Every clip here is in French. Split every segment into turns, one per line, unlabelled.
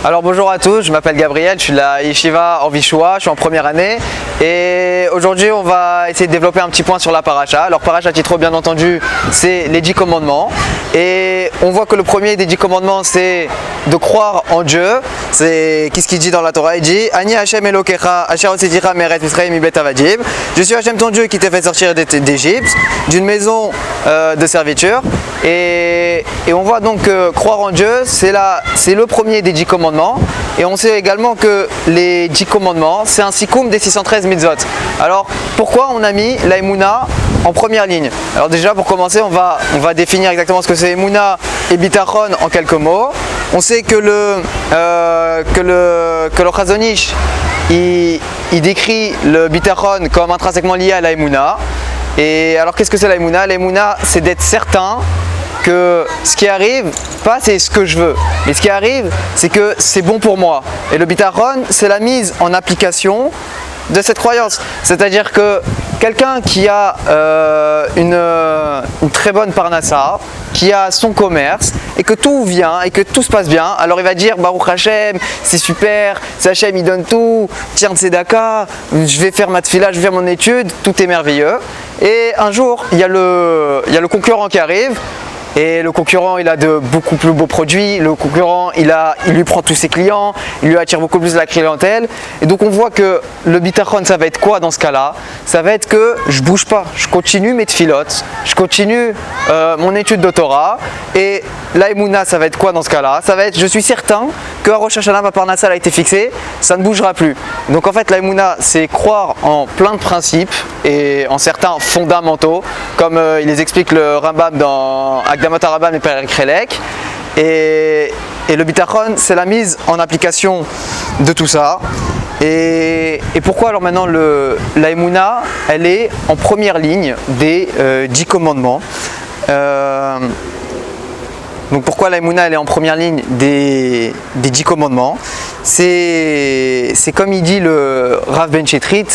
Alors bonjour à tous, je m'appelle Gabriel, je suis de la Yeshiva en Vichoua, je suis en première année et aujourd'hui on va essayer de développer un petit point sur la paracha. Alors paracha Yitro bien entendu c'est les 10 commandements et on voit que le premier des 10 commandements c'est de croire en Dieu. C'est qu'est-ce qu'il dit dans la Torah? Il dit Ani Hashem Elokecha Asher Hotzeticha Me'eretz Mitzrayim Mibet Avadim. Je suis Hashem ton Dieu qui t'a fait sortir d'Égypte, d'une maison de serviture et on voit donc que croire en Dieu c'est le premier des 10 commandements. Et on sait également que les 10 commandements, c'est un sikoum des 613 mitzvot. Alors, pourquoi on a mis la Emouna en première ligne? Alors déjà, pour commencer, on va définir exactement ce que c'est Emouna et Bitachon en quelques mots. On sait que le Chazon Ish, il décrit le Bitachon comme intrinsèquement lié à la Emouna. Et alors, qu'est-ce que c'est la Emouna? La Emouna, c'est d'être certain que ce qui arrive, pas c'est ce que je veux, mais ce qui arrive, c'est que c'est bon pour moi. Et le bitachon, c'est la mise en application de cette croyance. C'est-à-dire que quelqu'un qui a une très bonne parnassa, qui a son commerce, et que tout vient, et que tout se passe bien, alors il va dire Baruch Hashem, c'est super, c'est Hashem, il donne tout, tiens tzedaka, je vais faire ma tfila, je vais faire mon étude, tout est merveilleux. Et un jour, il y a le concurrent qui arrive, et le concurrent il a de beaucoup plus beaux produits, le concurrent il lui prend tous ses clients, il lui attire beaucoup plus la clientèle et donc on voit que le bitachon ça va être quoi dans ce cas là? Ça va être que je bouge pas, je continue mes tfilotes, je continue mon étude de Torah et la Emouna ça va être quoi dans ce cas là? Ça va être je suis certain que à Rosh Hashanah ma parnassa a été fixée, ça ne bougera plus. Donc en fait la Emouna c'est croire en plein de principes et en certains fondamentaux comme il les explique le Rambam dans Akdamat HaRambam et Perek Helek. Et le bitachon c'est la mise en application de tout ça. Et pourquoi alors maintenant la Emouna elle est en première ligne des 10 commandements? Donc pourquoi la Emouna elle est en première ligne des 10 commandements? C'est comme il dit le Rav Ben Chetrit,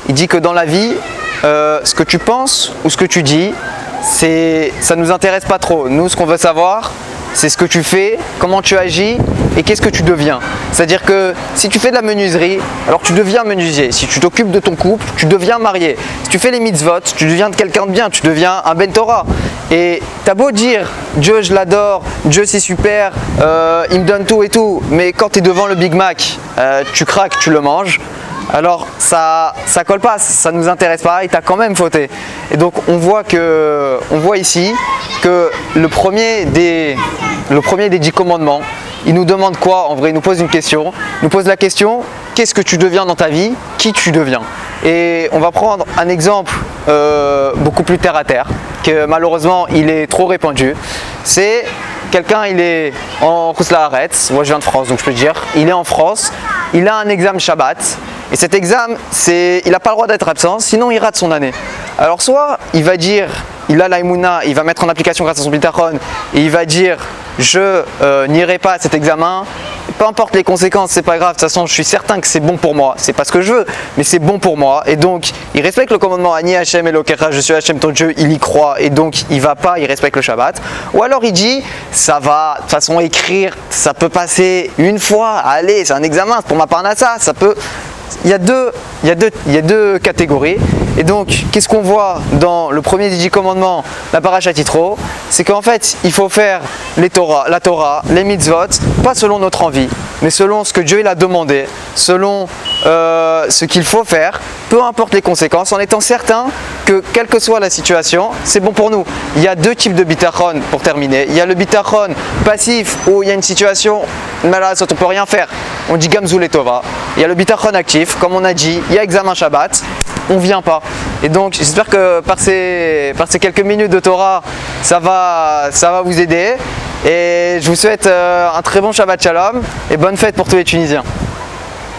il dit que dans la vie, ce que tu penses ou ce que tu dis, ça nous intéresse pas trop. Nous ce qu'on veut savoir, c'est ce que tu fais, comment tu agis et qu'est-ce que tu deviens. C'est-à-dire que si tu fais de la menuiserie, alors tu deviens menuisier. Si tu t'occupes de ton couple, tu deviens marié. Si tu fais les mitzvot, tu deviens quelqu'un de bien, tu deviens un ben Torah. Et t'as beau dire Dieu je l'adore, Dieu c'est super, il me donne tout et tout, mais quand tu es devant le Big Mac, tu craques, tu le manges. Alors ça colle pas, ça nous intéresse pas et tu as quand même fauté. Et donc on voit ici que le premier des 10 commandements, il nous demande quoi? En vrai, il nous pose une question. Il nous pose la question, qu'est-ce que tu deviens dans ta vie? Qui tu deviens? Et on va prendre un exemple beaucoup plus terre à terre, que malheureusement il est trop répandu. C'est quelqu'un, il est en Khouss La'aretz, moi je viens de France donc je peux te dire, il est en France, il a un examen Shabbat. Et cet examen, il n'a pas le droit d'être absent, sinon il rate son année. Alors soit il va dire, il a la Emouna, il va mettre en application grâce à son bitachon, et il va dire, je n'irai pas à cet examen, peu importe les conséquences, c'est pas grave, de toute façon je suis certain que c'est bon pour moi, c'est pas ce que je veux, mais c'est bon pour moi. Et donc il respecte le commandement Ani Hashem Elokecha, je suis Hashem ton Dieu, il y croit, et donc il va pas, il respecte le Shabbat. Ou alors il dit, ça va, de toute façon écrire, ça peut passer une fois, allez, c'est un examen, c'est pour ma parnassa, ça peut... Il y a deux catégories. Et donc, qu'est-ce qu'on voit dans le premier des 10 commandements, la paracha Yitro? C'est qu'en fait, il faut faire la Torah, les mitzvot, pas selon notre envie, mais selon ce que Dieu il a demandé, selon ce qu'il faut faire, peu importe les conséquences, en étant certain que, quelle que soit la situation, c'est bon pour nous. Il y a deux types de bitachon pour terminer. Il y a le bitachon passif, où il y a une situation, malade, on ne peut rien faire. On dit Gamzou les Tova. Il y a le bitachon actif, comme on a dit, il y a examen Shabbat, on ne vient pas. Et donc j'espère que par ces quelques minutes de Torah, ça va vous aider. Et je vous souhaite un très bon Shabbat Shalom et bonne fête pour tous les Tunisiens.